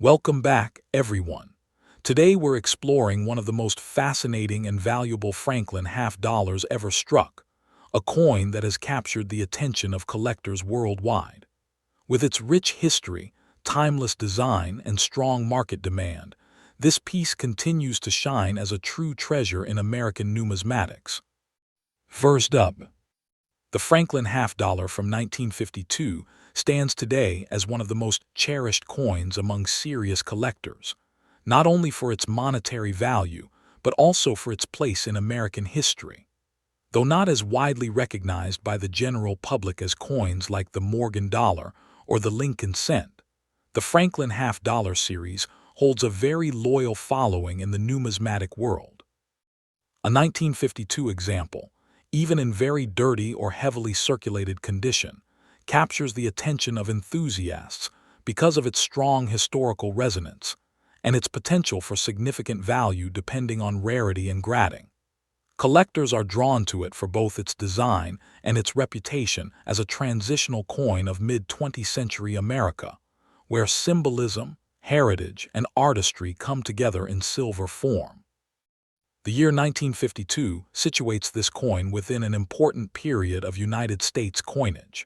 Welcome back, everyone. Today we're exploring one of the most fascinating and valuable Franklin half dollars ever struck, a coin that has captured the attention of collectors worldwide. With its rich history, timeless design, and strong market demand, this piece continues to shine as a true treasure in American numismatics. First up, the Franklin half dollar from 1952 stands today as one of the most cherished coins among serious collectors, not only for its monetary value, but also for its place in American history. Though not as widely recognized by the general public as coins like the Morgan dollar or the Lincoln cent, the Franklin half dollar series holds a very loyal following in the numismatic world. A 1952 example, even in very dirty or heavily circulated condition, captures the attention of enthusiasts because of its strong historical resonance and its potential for significant value depending on rarity and grading. Collectors are drawn to it for both its design and its reputation as a transitional coin of mid-20th century America, where symbolism, heritage, and artistry come together in silver form. The year 1952 situates this coin within an important period of United States coinage.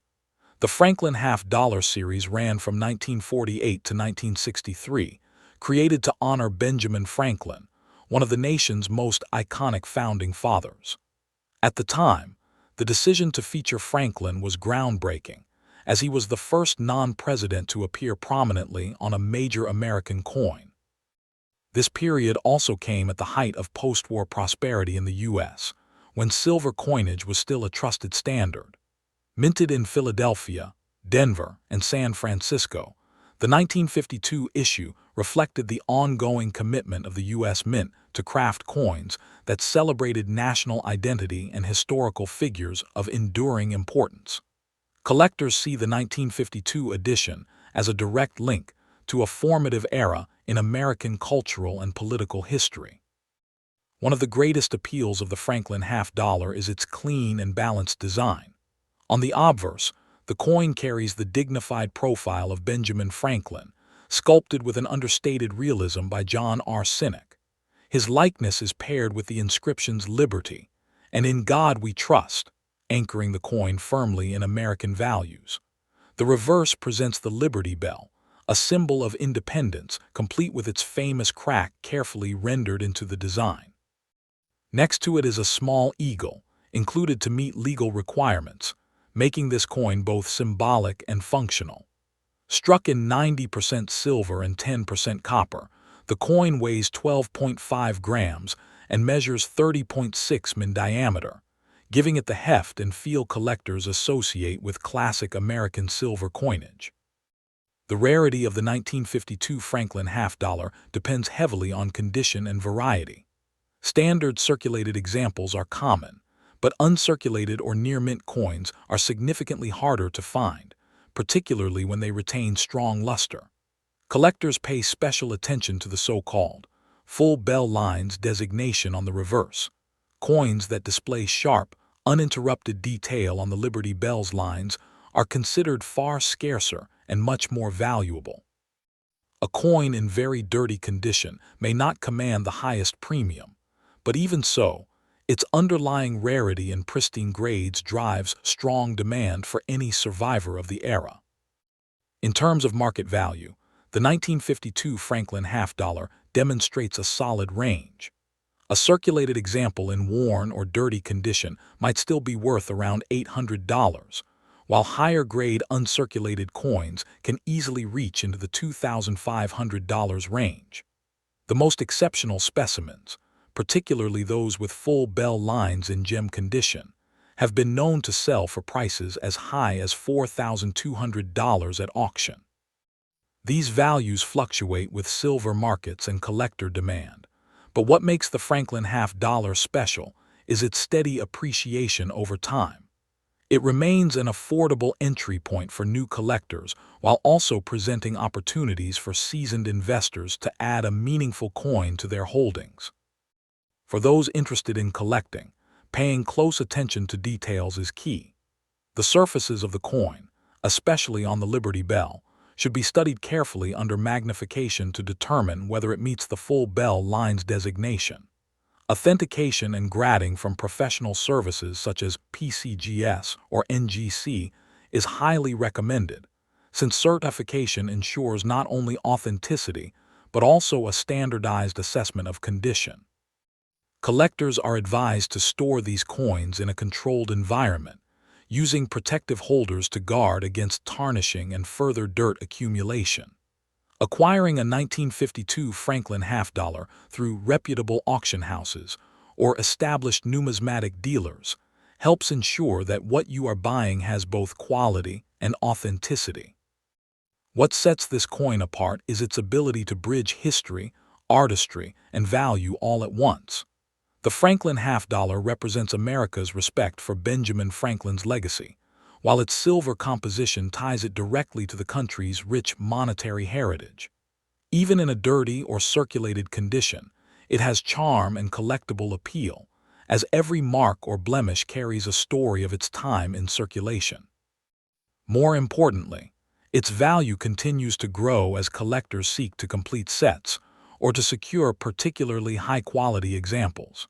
The Franklin half dollar series ran from 1948 to 1963, created to honor Benjamin Franklin, one of the nation's most iconic founding fathers. At the time, the decision to feature Franklin was groundbreaking, as he was the first non-president to appear prominently on a major American coin. This period also came at the height of post-war prosperity in the U.S., when silver coinage was still a trusted standard. Minted in Philadelphia, Denver, and San Francisco, the 1952 issue reflected the ongoing commitment of the U.S. Mint to craft coins that celebrated national identity and historical figures of enduring importance. Collectors see the 1952 edition as a direct link to a formative era in American cultural and political history. One of the greatest appeals of the Franklin half dollar is its clean and balanced design. On the obverse, the coin carries the dignified profile of Benjamin Franklin, sculpted with an understated realism by John R. Sinek. His likeness is paired with the inscriptions "Liberty" and "In God We Trust," anchoring the coin firmly in American values. The reverse presents the Liberty Bell, a symbol of independence, complete with its famous crack carefully rendered into the design. Next to it is a small eagle, included to meet legal requirements, making this coin both symbolic and functional. Struck in 90% silver and 10% copper, the coin weighs 12.5 grams and measures 30.6 mm in diameter, giving it the heft and feel collectors associate with classic American silver coinage. The rarity of the 1952 Franklin half dollar depends heavily on condition and variety. Standard circulated examples are common, but uncirculated or near-mint coins are significantly harder to find, particularly when they retain strong luster. Collectors pay special attention to the so-called full bell lines designation on the reverse. Coins that display sharp, uninterrupted detail on the Liberty Bell's lines are considered far scarcer and much more valuable. A coin in very dirty condition may not command the highest premium, but even so, its underlying rarity and pristine grades drives strong demand for any survivor of the era. In terms of market value, the 1952 Franklin half dollar demonstrates a solid range. A circulated example in worn or dirty condition might still be worth around $800, while higher-grade uncirculated coins can easily reach into the $2,500 range. The most exceptional specimens, particularly those with full bell lines in gem condition, have been known to sell for prices as high as $4,200 at auction. These values fluctuate with silver markets and collector demand, but what makes the Franklin half dollar special is its steady appreciation over time. It remains an affordable entry point for new collectors while also presenting opportunities for seasoned investors to add a meaningful coin to their holdings. For those interested in collecting, paying close attention to details is key. The surfaces of the coin, especially on the Liberty Bell, should be studied carefully under magnification to determine whether it meets the full bell lines designation. Authentication and grading from professional services such as PCGS or NGC is highly recommended, since certification ensures not only authenticity but also a standardized assessment of condition. Collectors are advised to store these coins in a controlled environment, using protective holders to guard against tarnishing and further dirt accumulation. Acquiring a 1952 Franklin half-dollar through reputable auction houses or established numismatic dealers helps ensure that what you are buying has both quality and authenticity. What sets this coin apart is its ability to bridge history, artistry, and value all at once. The Franklin half-dollar represents America's respect for Benjamin Franklin's legacy, while its silver composition ties it directly to the country's rich monetary heritage. Even in a dirty or circulated condition, it has charm and collectible appeal, as every mark or blemish carries a story of its time in circulation. More importantly, its value continues to grow as collectors seek to complete sets or to secure particularly high-quality examples.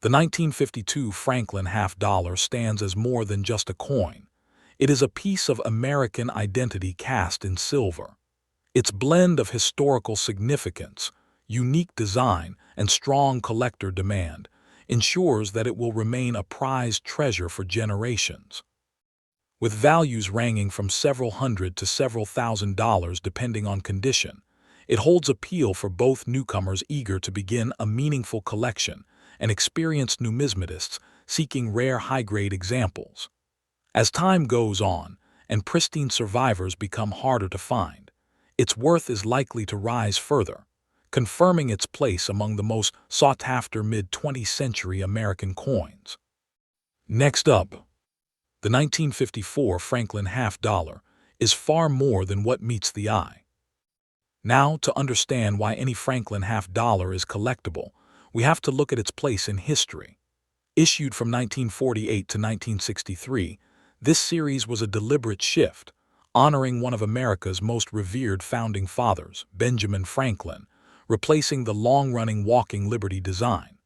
The 1952 Franklin half-dollar stands as more than just a coin. It is a piece of American identity cast in silver. Its blend of historical significance, unique design, and strong collector demand ensures that it will remain a prized treasure for generations. With values ranging from several hundred to several $1,000s depending on condition, it holds appeal for both newcomers eager to begin a meaningful collection and experienced numismatists seeking rare high-grade examples. As time goes on and pristine survivors become harder to find, its worth is likely to rise further, confirming its place among the most sought-after mid-20th century American coins. Next up, the 1954 Franklin half-dollar is far more than what meets the eye. Now, to understand why any Franklin half-dollar is collectible, we have to look at its place in history. Issued from 1948 to 1963, this series was a deliberate shift, honoring one of America's most revered founding fathers, Benjamin Franklin, replacing the long-running Walking Liberty design.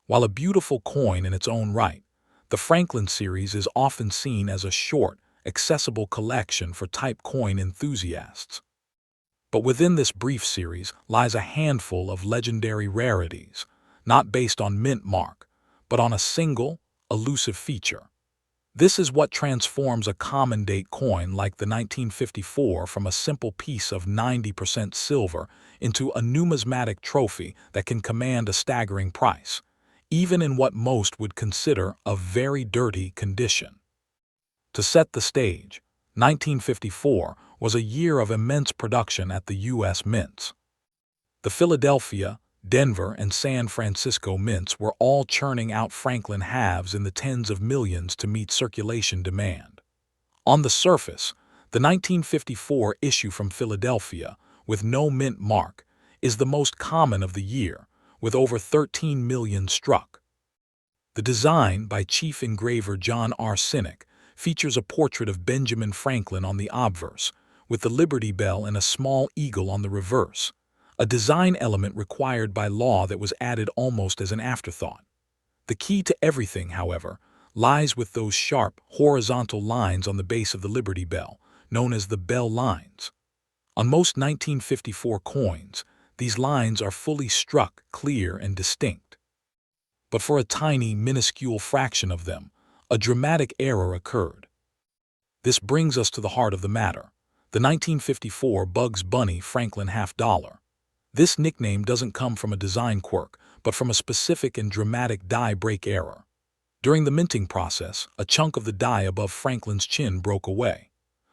While a beautiful coin in its own right, the Franklin series is often seen as a short, accessible collection for type coin enthusiasts. But within this brief series lies a handful of legendary rarities, not based on mint mark, but on a single, elusive feature. This is what transforms a common-date coin like the 1954 from a simple piece of 90% silver into a numismatic trophy that can command a staggering price, even in what most would consider a very dirty condition. To set the stage, 1954 was a year of immense production at the U.S. mints. The Philadelphia, Denver, and San Francisco mints were all churning out Franklin halves in the tens of millions to meet circulation demand. On the surface, the 1954 issue from Philadelphia, with no mint mark, is the most common of the year, with over 13 million struck. The design, by chief engraver John R. Sinek, features a portrait of Benjamin Franklin on the obverse, with the Liberty Bell and a small eagle on the reverse, a design element required by law that was added almost as an afterthought. The key to everything, however, lies with those sharp, horizontal lines on the base of the Liberty Bell, known as the bell lines. On most 1954 coins, these lines are fully struck, clear, and distinct. But for a tiny, minuscule fraction of them, a dramatic error occurred. This brings us to the heart of the matter, the 1954 Bugs Bunny Franklin half-dollar. This nickname doesn't come from a design quirk, but from a specific and dramatic die break error. During the minting process, a chunk of the die above Franklin's chin broke away.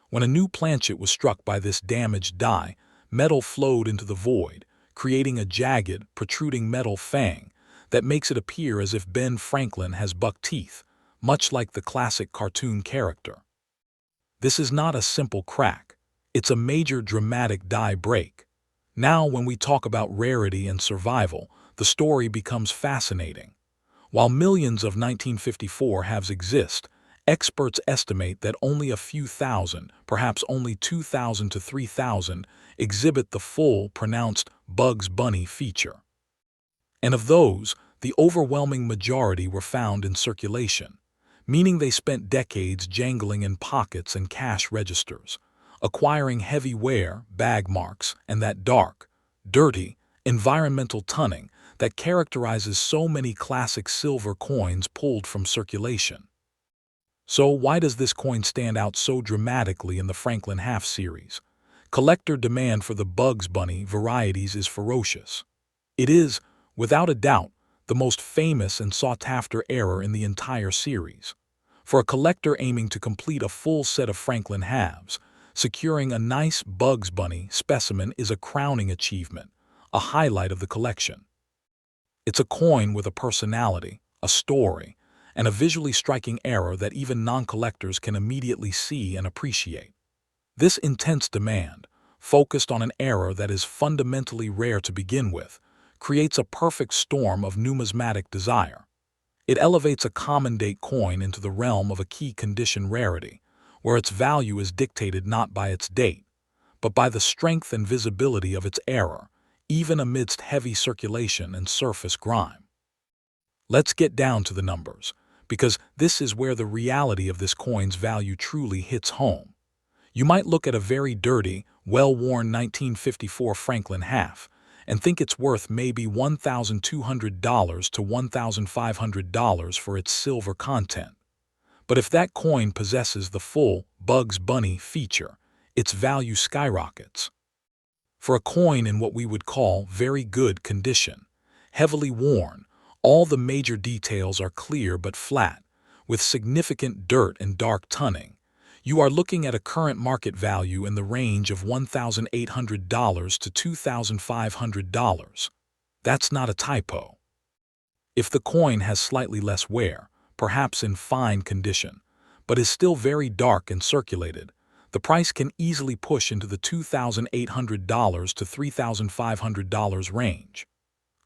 When a new planchet was struck by this damaged die, metal flowed into the void, creating a jagged, protruding metal fang that makes it appear as if Ben Franklin has buck teeth, much like the classic cartoon character. This is not a simple crack. It's a major dramatic die break. Now, when we talk about rarity and survival, the story becomes fascinating. While millions of 1954 halves exist, Experts estimate that only a few thousand, perhaps only 2,000 to 3,000, exhibit the full, pronounced Bugs Bunny feature. And of those, the overwhelming majority were found in circulation, meaning they spent decades jangling in pockets and cash registers, acquiring heavy wear, bag marks, and that dark, dirty, environmental tunning that characterizes so many classic silver coins pulled from circulation. So why does this coin stand out so dramatically in the Franklin Half series? Collector demand for the Bugs Bunny varieties is ferocious. It is, without a doubt, the most famous and sought-after error in the entire series. For a collector aiming to complete a full set of Franklin halves, securing a nice Bugs Bunny specimen is a crowning achievement, a highlight of the collection. It's a coin with a personality, a story, and a visually striking error that even non-collectors can immediately see and appreciate. This intense demand, focused on an error that is fundamentally rare to begin with, creates a perfect storm of numismatic desire. It elevates a common date coin into the realm of a key condition rarity, where its value is dictated not by its date, but by the strength and visibility of its error, even amidst heavy circulation and surface grime. Let's get down to the numbers, because this is where the reality of this coin's value truly hits home. You might look at a very dirty, well-worn 1954 Franklin half and think it's worth maybe $1,200 to $1,500 for its silver content. But if that coin possesses the full Bugs Bunny feature, its value skyrockets. For a coin in what we would call very good condition, heavily worn, all the major details are clear but flat, with significant dirt and dark tunning. You are looking at a current market value in the range of $1,800 to $2,500. That's not a typo. If the coin has slightly less wear, perhaps in fine condition, but is still very dark and circulated, the price can easily push into the $2,800 to $3,500 range.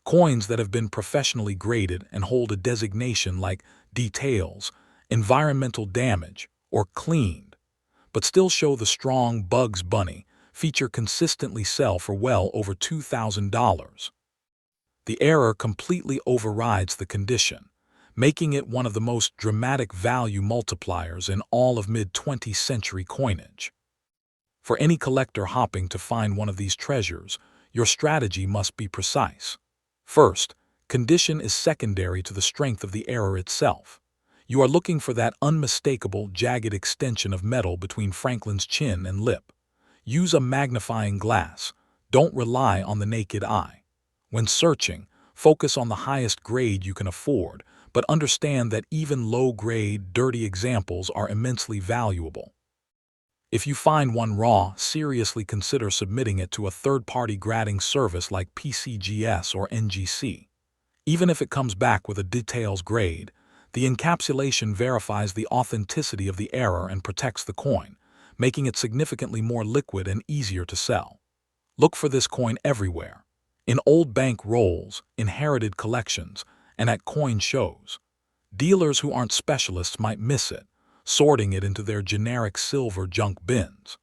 Coins that have been professionally graded and hold a designation like details, environmental damage, or cleaned, but still show the strong Bugs Bunny feature consistently sell for well over $2,000. The error completely overrides the condition, making it one of the most dramatic value multipliers in all of mid-20th century coinage. For any collector hopping to find one of these treasures, your strategy must be precise. First, condition is secondary to the strength of the error itself. You are looking for that unmistakable, jagged extension of metal between Franklin's chin and lip. Use a magnifying glass. Don't rely on the naked eye. When searching, focus on the highest grade you can afford, but understand that even low-grade, dirty examples are immensely valuable. If you find one raw, seriously consider submitting it to a third-party grading service like PCGS or NGC. Even if it comes back with a details grade, the encapsulation verifies the authenticity of the error and protects the coin, making it significantly more liquid and easier to sell. Look for this coin everywhere, in old bank rolls, inherited collections, and at coin shows. Dealers who aren't specialists might miss it, sorting it into their generic silver junk bins.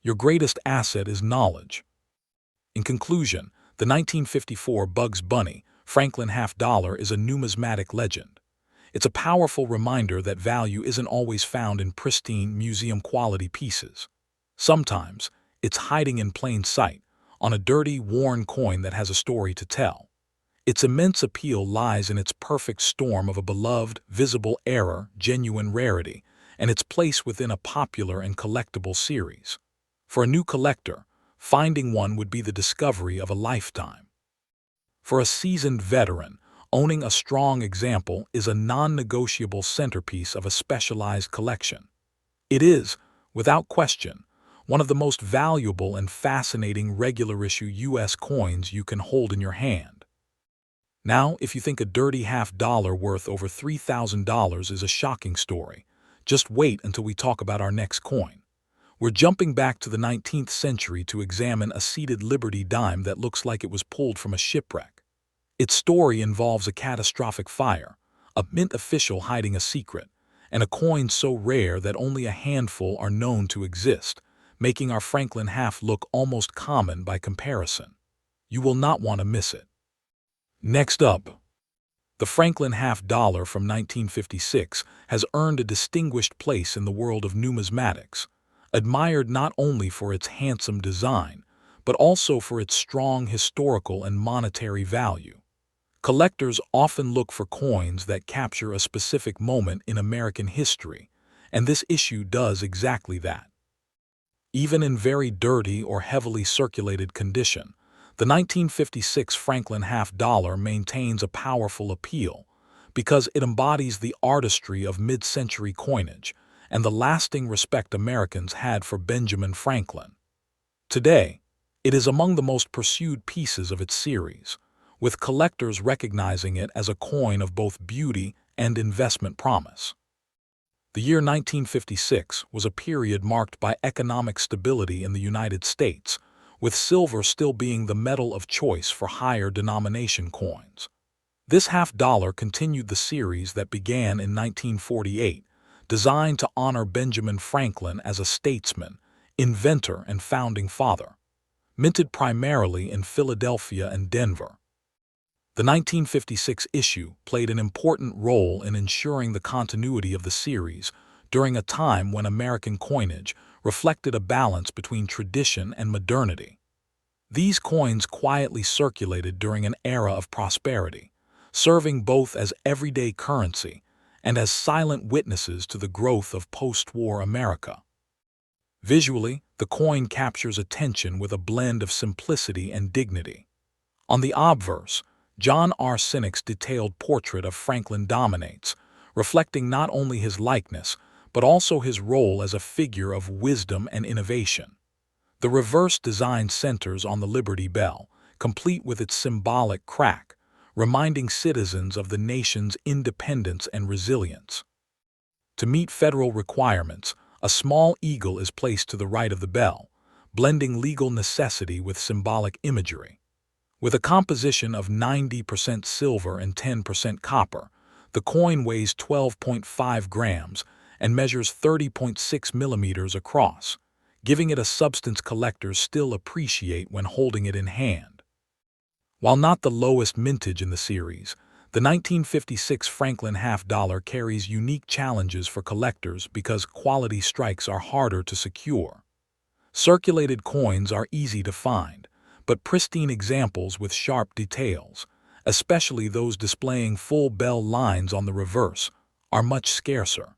Your greatest asset is knowledge. In conclusion, the 1954 Bugs Bunny Franklin half-dollar is a numismatic legend. It's a powerful reminder that value isn't always found in pristine, museum-quality pieces. Sometimes, it's hiding in plain sight, on a dirty, worn coin that has a story to tell. Its immense appeal lies in its perfect storm of a beloved, visible error, genuine rarity, and its place within a popular and collectible series. For a new collector, finding one would be the discovery of a lifetime. For a seasoned veteran, owning a strong example is a non-negotiable centerpiece of a specialized collection. It is, without question, one of the most valuable and fascinating regular-issue U.S. coins you can hold in your hand. Now, if you think a dirty half-dollar worth over $3,000 is a shocking story, just wait until we talk about our next coin. We're jumping back to the 19th century to examine a seated Liberty dime that looks like it was pulled from a shipwreck. Its story involves a catastrophic fire, a mint official hiding a secret, and a coin so rare that only a handful are known to exist, making our Franklin half look almost common by comparison. You will not want to miss it. Next up, the Franklin half dollar from 1956 has earned a distinguished place in the world of numismatics, admired not only for its handsome design, but also for its strong historical and monetary value. Collectors often look for coins that capture a specific moment in American history, and this issue does exactly that. Even in very dirty or heavily circulated condition, the 1956 Franklin half dollar maintains a powerful appeal because it embodies the artistry of mid-century coinage and the lasting respect Americans had for Benjamin Franklin. Today, it is among the most pursued pieces of its series, with collectors recognizing it as a coin of both beauty and investment promise. The year 1956 was a period marked by economic stability in the United States, with silver still being the metal of choice for higher denomination coins. This half dollar continued the series that began in 1948, designed to honor Benjamin Franklin as a statesman, inventor, and founding father. Minted primarily in Philadelphia and Denver, the 1956 issue played an important role in ensuring the continuity of the series during a time when American coinage reflected a balance between tradition and modernity. These coins quietly circulated during an era of prosperity, serving both as everyday currency and as silent witnesses to the growth of post-war America. Visually, the coin captures attention with a blend of simplicity and dignity. On the obverse, John R. Sinek's detailed portrait of Franklin dominates, reflecting not only his likeness, but also his role as a figure of wisdom and innovation. The reverse design centers on the Liberty Bell, complete with its symbolic crack, reminding citizens of the nation's independence and resilience. To meet federal requirements, a small eagle is placed to the right of the bell, blending legal necessity with symbolic imagery. With a composition of 90% silver and 10% copper, the coin weighs 12.5 grams and measures 30.6 millimeters across, giving it a substance collectors still appreciate when holding it in hand. While not the lowest mintage in the series, the 1956 Franklin half dollar carries unique challenges for collectors because quality strikes are harder to secure. Circulated coins are easy to find, but pristine examples with sharp details, especially those displaying full bell lines on the reverse, are much scarcer.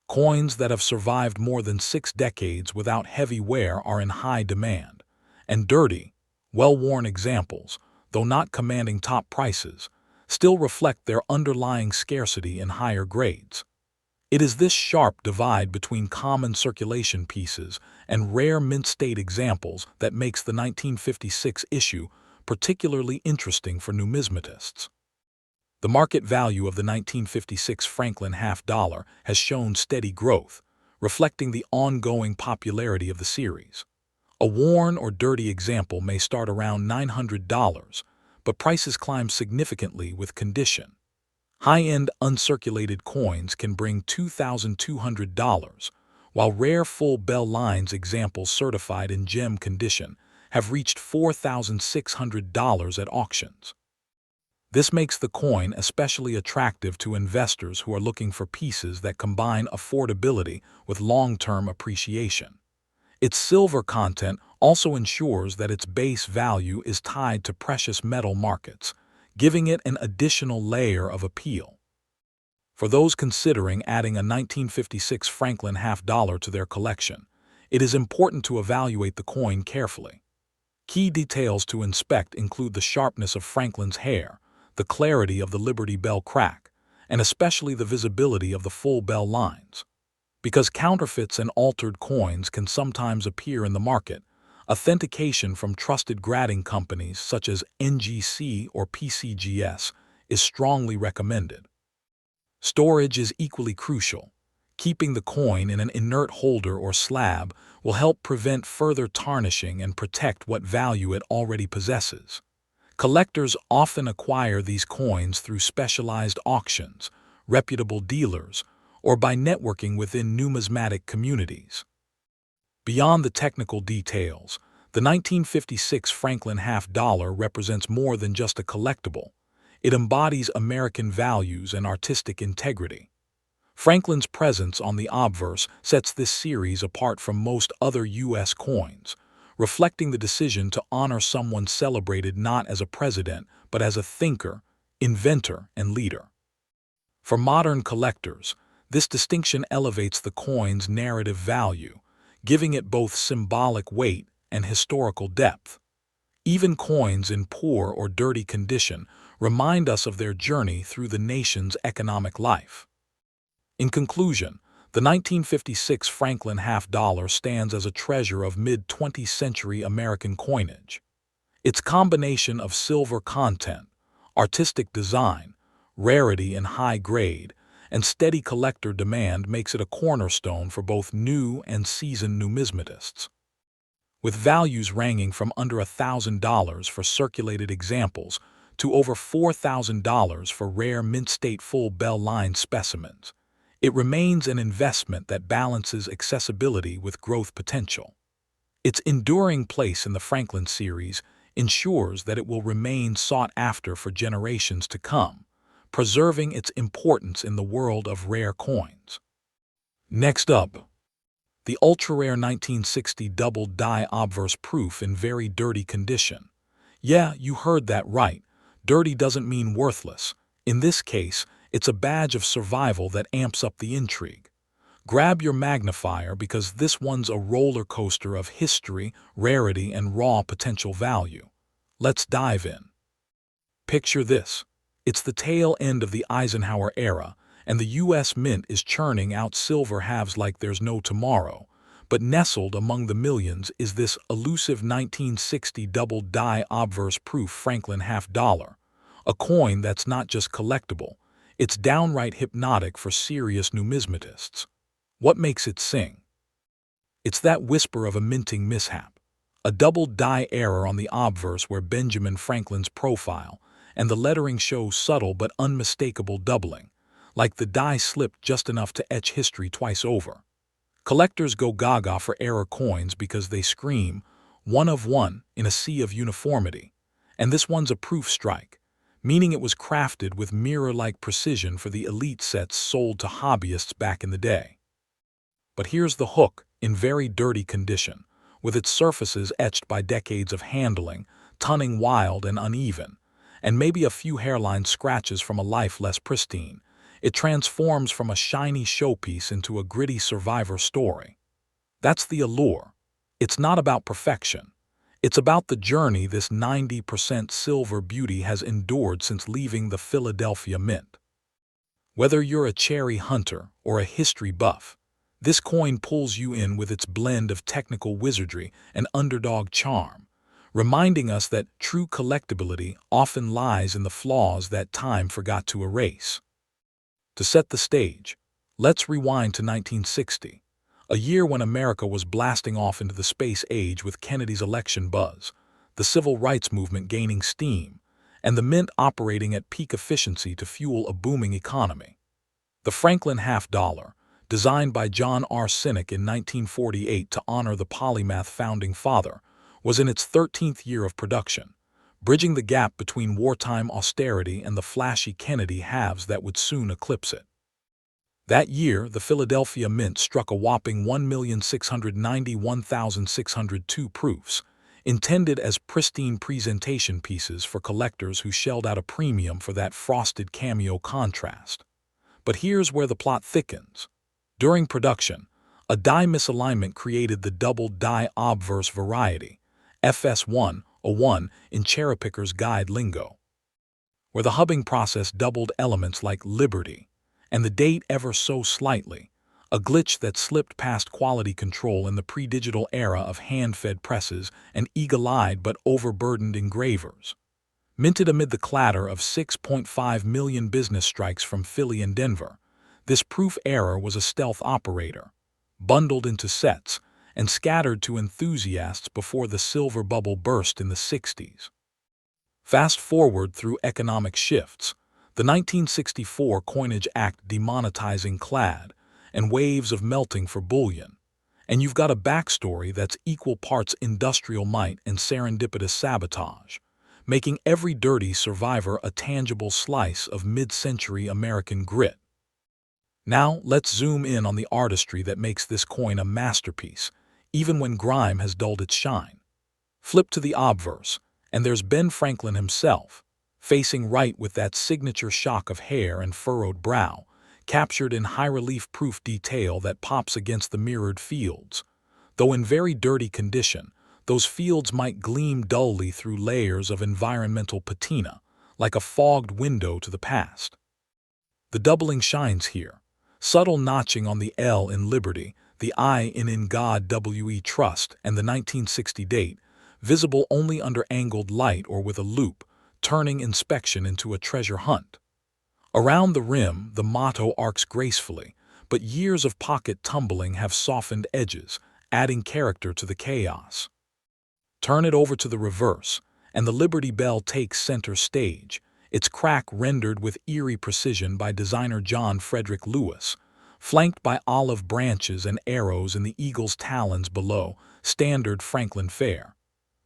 Coins that have survived more than 6 decades without heavy wear are in high demand, and dirty, well-worn examples, though not commanding top prices, still reflect their underlying scarcity in higher grades. It is this sharp divide between common circulation pieces and rare mint-state examples that makes the 1956 issue particularly interesting for numismatists. The market value of the 1956 Franklin half dollar has shown steady growth, reflecting the ongoing popularity of the series. A worn or dirty example may start around $900, but prices climb significantly with condition. High-end uncirculated coins can bring $2,200, while rare full bell lines examples certified in gem condition have reached $4,600 at auctions. This makes the coin especially attractive to investors who are looking for pieces that combine affordability with long-term appreciation. Its silver content also ensures that its base value is tied to precious metal markets, giving it an additional layer of appeal. For those considering adding a 1956 Franklin half dollar to their collection, it is important to evaluate the coin carefully. Key details to inspect include the sharpness of Franklin's hair, the clarity of the Liberty Bell crack, and especially the visibility of the full bell lines. Because counterfeits and altered coins can sometimes appear in the market, authentication from trusted grading companies such as NGC or PCGS is strongly recommended. Storage is equally crucial. Keeping the coin in an inert holder or slab will help prevent further tarnishing and protect what value it already possesses. Collectors often acquire these coins through specialized auctions, reputable dealers, or by networking within numismatic communities. Beyond the technical details, the 1956 Franklin half-dollar represents more than just a collectible. It embodies American values and artistic integrity. Franklin's presence on the obverse sets this series apart from most other U.S. coins, reflecting the decision to honor someone celebrated not as a president, but as a thinker, inventor, and leader. For modern collectors, this distinction elevates the coin's narrative value, giving it both symbolic weight and historical depth. Even coins in poor or dirty condition remind us of their journey through the nation's economic life. In conclusion, the 1956 Franklin half-dollar stands as a treasure of mid-20th century American coinage. Its combination of silver content, artistic design, rarity and high grade, and steady collector demand makes it a cornerstone for both new and seasoned numismatists. With values ranging from under $1,000 for circulated examples to over $4,000 for rare mint-state full bell-lined specimens, it remains an investment that balances accessibility with growth potential. Its enduring place in the Franklin series ensures that it will remain sought after for generations to come, preserving its importance in the world of rare coins. Next up, the ultra-rare 1960 double die obverse proof in very dirty condition. Yeah, you heard that right. Dirty doesn't mean worthless. In this case, it's a badge of survival that amps up the intrigue. Grab your magnifier because this one's a roller coaster of history, rarity, and raw potential value. Let's dive in. Picture this. It's the tail end of the Eisenhower era, and the U.S. Mint is churning out silver halves like there's no tomorrow. But nestled among the millions is this elusive 1960 double die obverse proof Franklin half-dollar, a coin that's not just collectible, it's downright hypnotic for serious numismatists. What makes it sing? It's that whisper of a minting mishap, a double die error on the obverse where Benjamin Franklin's profile and the lettering show subtle but unmistakable doubling, like the die slipped just enough to etch history twice over. Collectors go gaga for error coins because they scream, one of one in a sea of uniformity, and this one's a proof strike, meaning it was crafted with mirror-like precision for the elite sets sold to hobbyists back in the day. But here's the hook, in very dirty condition, with its surfaces etched by decades of handling, tunning wild and uneven, and maybe a few hairline scratches from a life less pristine. It transforms from a shiny showpiece into a gritty survivor story. That's the allure. It's not about perfection. It's about the journey this 90% silver beauty has endured since leaving the Philadelphia Mint. Whether you're a cherry hunter or a history buff, this coin pulls you in with its blend of technical wizardry and underdog charm, reminding us that true collectability often lies in the flaws that time forgot to erase. To set the stage, let's rewind to 1960, a year when America was blasting off into the space age with Kennedy's election buzz, the civil rights movement gaining steam, and the mint operating at peak efficiency to fuel a booming economy. The Franklin half-dollar, designed by John R. Sinek in 1948 to honor the polymath founding father, was in its 13th year of production, bridging the gap between wartime austerity and the flashy Kennedy halves that would soon eclipse it. That year, the Philadelphia Mint struck a whopping 1,691,602 proofs, intended as pristine presentation pieces for collectors who shelled out a premium for that frosted cameo contrast. But here's where the plot thickens. During production, a die misalignment created the double die obverse variety, FS101 in cherry picker's guide lingo, where the hubbing process doubled elements like Liberty and the date ever so slightly, a glitch that slipped past quality control in the pre-digital era of hand-fed presses and eagle-eyed but overburdened engravers. Minted amid the clatter of 6.5 million business strikes from Philly and Denver, this proof error was a stealth operator, bundled into sets and scattered to enthusiasts before the silver bubble burst in the 60s. Fast forward through economic shifts, the 1964 Coinage Act demonetizing clad, and waves of melting for bullion. And you've got a backstory that's equal parts industrial might and serendipitous sabotage, making every dirty survivor a tangible slice of mid-century American grit. Now, let's zoom in on the artistry that makes this coin a masterpiece, even when grime has dulled its shine. Flip to the obverse, and there's Ben Franklin himself, facing right with that signature shock of hair and furrowed brow, captured in high-relief proof detail that pops against the mirrored fields. Though in very dirty condition, those fields might gleam dully through layers of environmental patina, like a fogged window to the past. The doubling shines here. Subtle notching on the L in Liberty, the I in God We Trust, and the 1960 date, visible only under angled light or with a loop, turning inspection into a treasure hunt. Around the rim, the motto arcs gracefully, but years of pocket tumbling have softened edges, adding character to the chaos. Turn it over to the reverse, and the Liberty Bell takes center stage, its crack rendered with eerie precision by designer John Frederick Lewis, flanked by olive branches and arrows in the eagle's talons below, standard Franklin fare.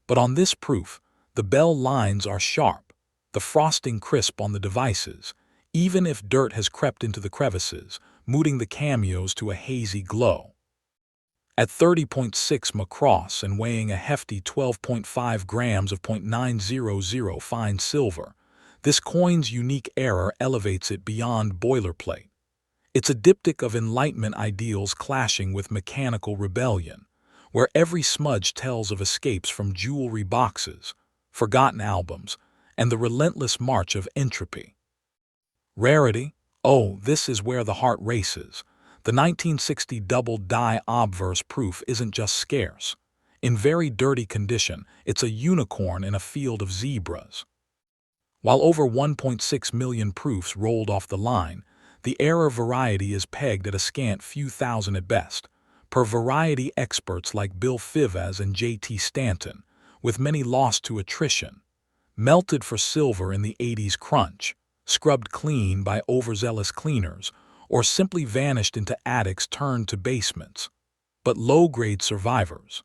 But on this proof, the bell lines are sharp, the frosting crisp on the devices, even if dirt has crept into the crevices, mooting the cameos to a hazy glow. At 30.6 macross and weighing a hefty 12.5 grams of .900 fine silver, this coin's unique error elevates it beyond boilerplate. It's a diptych of Enlightenment ideals clashing with mechanical rebellion, where every smudge tells of escapes from jewelry boxes, forgotten albums, and the relentless march of entropy. Rarity? Oh, this is where the heart races. The 1960 double-die obverse proof isn't just scarce. In very dirty condition, it's a unicorn in a field of zebras. While over 1.6 million proofs rolled off the line, the error variety is pegged at a scant few thousand at best, per variety experts like Bill Fivaz and J.T. Stanton, with many lost to attrition, melted for silver in the 80s crunch, scrubbed clean by overzealous cleaners, or simply vanished into attics turned to basements. But low-grade survivors,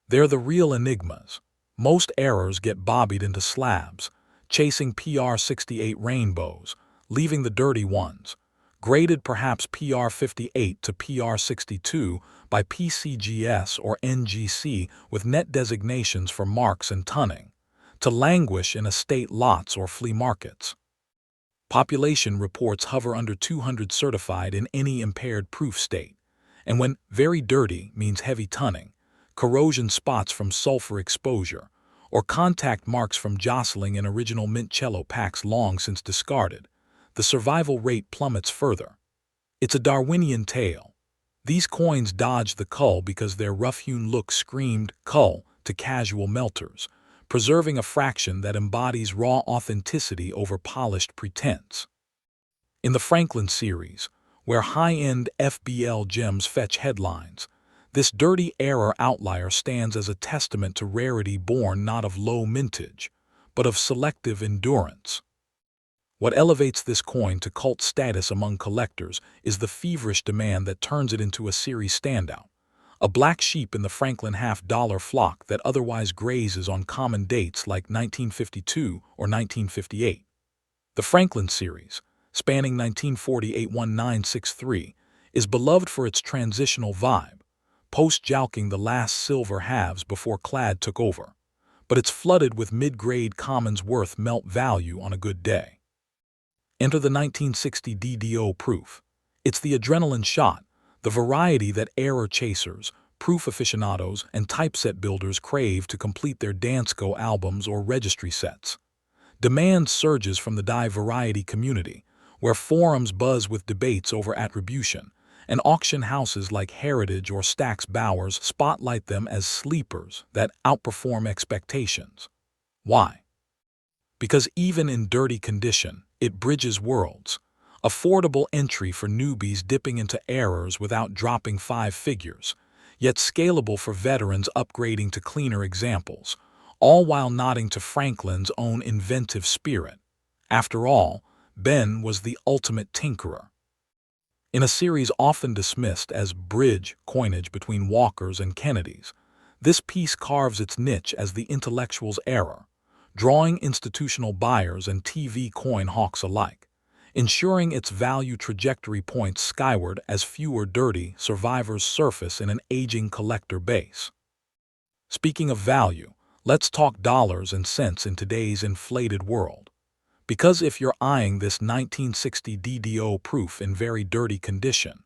they're the real enigmas. Most errors get bobbied into slabs, chasing PR68 rainbows, leaving the dirty ones, graded perhaps PR58 to PR62 by PCGS or NGC with net designations for marks and tunning, to languish in estate lots or flea markets. Population reports hover under 200 certified in any impaired proof state, and when very dirty means heavy tunning, corrosion spots from sulfur exposure, or contact marks from jostling in original mint cello packs long since discarded, the survival rate plummets further. It's a Darwinian tale. These coins dodged the cull because their rough-hewn look screamed cull to casual melters, preserving a fraction that embodies raw authenticity over polished pretense. In the Franklin series, where high-end FBL gems fetch headlines, this dirty error outlier stands as a testament to rarity born not of low mintage, but of selective endurance. What elevates this coin to cult status among collectors is the feverish demand that turns it into a series standout, a black sheep in the Franklin half-dollar flock that otherwise grazes on common dates like 1952 or 1958. The Franklin series, spanning 1948-1963, is beloved for its transitional vibe, post-jowking the last silver halves before clad took over, but it's flooded with mid-grade commons worth melt value on a good day. Enter the 1960 DDO proof. It's the adrenaline shot, the variety that error chasers, proof aficionados, and typeset builders crave to complete their Dansko albums or registry sets. Demand surges from the die variety community, where forums buzz with debates over attribution, and auction houses like Heritage or Stax Bowers spotlight them as sleepers that outperform expectations. Why? Because even in dirty condition, it bridges worlds. Affordable entry for newbies dipping into errors without dropping 5 figures, yet scalable for veterans upgrading to cleaner examples, all while nodding to Franklin's own inventive spirit. After all, Ben was the ultimate tinkerer. In a series often dismissed as bridge coinage between Walkers and Kennedys, this piece carves its niche as the intellectual's era, drawing institutional buyers and TV coin hawks alike, ensuring its value trajectory points skyward as fewer dirty survivors surface in an aging collector base. Speaking of value, let's talk dollars and cents in today's inflated world. Because if you're eyeing this 1960 DDO proof in very dirty condition,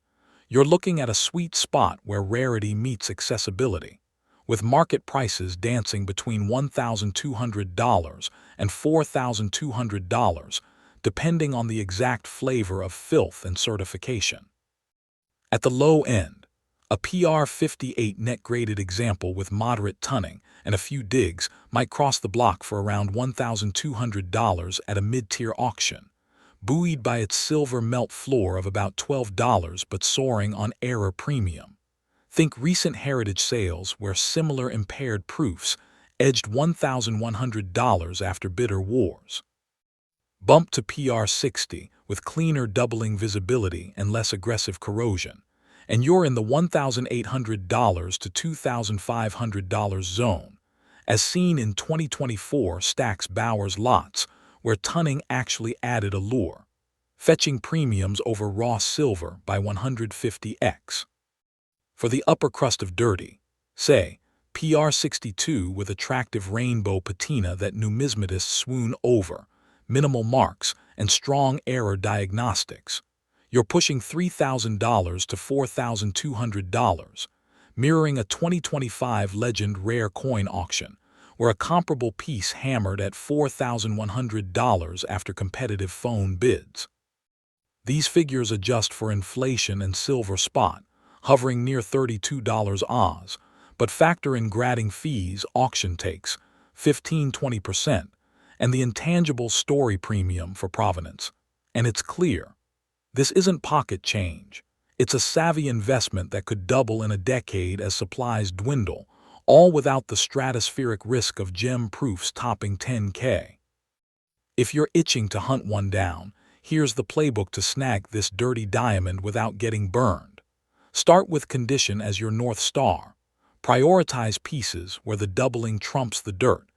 you're looking at a sweet spot where rarity meets accessibility, with market prices dancing between $1,200 and $4,200, depending on the exact flavor of filth and certification. At the low end, a PR58 net-graded example with moderate tunning and a few digs might cross the block for around $1,200 at a mid-tier auction, buoyed by its silver melt floor of about $12 but soaring on error premium. Think recent heritage sales where similar impaired proofs edged $1,100 after bitter wars. Bump to PR60 with cleaner doubling visibility and less aggressive corrosion, and you're in the $1,800 to $2,500 zone, as seen in 2024 Stack's Bowers lots, where tunning actually added allure, fetching premiums over raw silver by 150x. For the upper crust of dirty, say, PR62 with attractive rainbow patina that numismatists swoon over, minimal marks, and strong error diagnostics, you're pushing $3,000 to $4,200, mirroring a 2025 Legend rare coin auction, where a comparable piece hammered at $4,100 after competitive phone bids. These figures adjust for inflation and silver spot, hovering near $32 Oz, but factor in grading fees auction takes, 15–20%, and the intangible story premium for provenance. And it's clear, this isn't pocket change. It's a savvy investment that could double in a decade as supplies dwindle, all without the stratospheric risk of gem proofs topping 10K. If you're itching to hunt one down, here's the playbook to snag this dirty diamond without getting burned. Start with condition as your North Star. Prioritize pieces where the doubling trumps the dirt,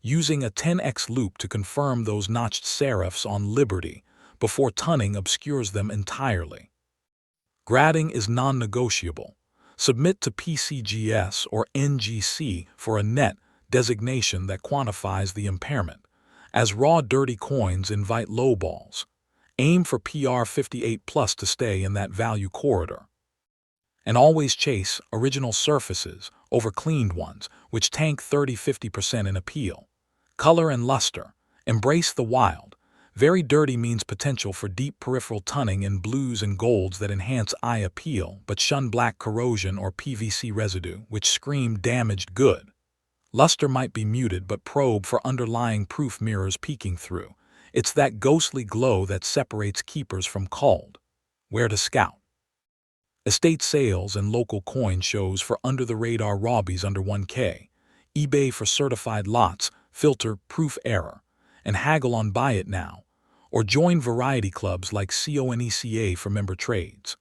using a 10x loop to confirm those notched serifs on Liberty before tunning obscures them entirely. Grading is non-negotiable. Submit to PCGS or NGC for a net designation that quantifies the impairment, as raw dirty coins invite lowballs. Aim for PR58 plus to stay in that value corridor. And always chase original surfaces over cleaned ones, which tank 30–50% in appeal. Color and luster. Embrace the wild. Very dirty means potential for deep peripheral tunning in blues and golds that enhance eye appeal but shun black corrosion or PVC residue, which scream damaged good. Luster might be muted but probe for underlying proof mirrors peeking through. It's that ghostly glow that separates keepers from culled. Where to scout. Estate sales and local coin shows for under-the-radar rawbies under 1K, eBay for certified lots, filter proof error, and haggle on buy it now, or join variety clubs like CONECA for member trades.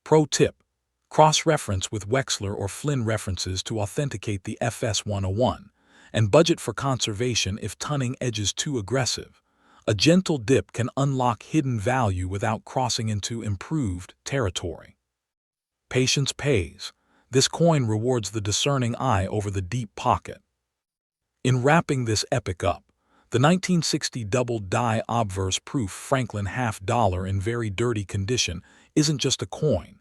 Pro tip: cross-reference with Wexler or Flynn references to authenticate the FS 101, and budget for conservation if tunning edges too aggressive. A gentle dip can unlock hidden value without crossing into improved territory. Patience pays. This coin rewards the discerning eye over the deep pocket. In wrapping this epic up, the 1960 double-die obverse proof Franklin $half in very dirty condition isn't just a coin.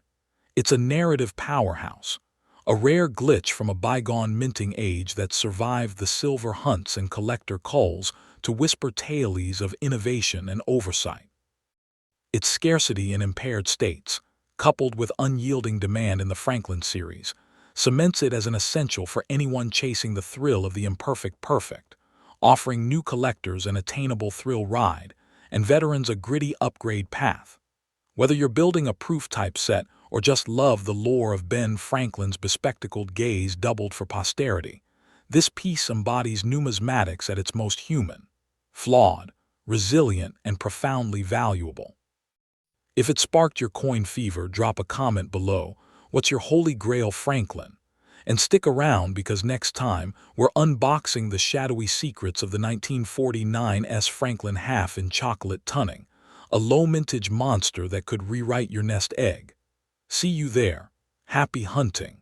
It's a narrative powerhouse, a rare glitch from a bygone minting age that survived the silver hunts and collector culls to whisper tales of innovation and oversight. Its scarcity in impaired states, coupled with unyielding demand in the Franklin series, cements it as an essential for anyone chasing the thrill of the imperfect perfect, offering new collectors an attainable thrill ride and veterans a gritty upgrade path. Whether you're building a proof-type set or just love the lore of Ben Franklin's bespectacled gaze doubled for posterity, this piece embodies numismatics at its most human, flawed, resilient, and profoundly valuable. If it sparked your coin fever, drop a comment below. What's your holy grail Franklin? And stick around because next time we're unboxing the shadowy secrets of the 1949's Franklin half in chocolate tunning, a low-mintage monster that could rewrite your nest egg. See you there. Happy hunting.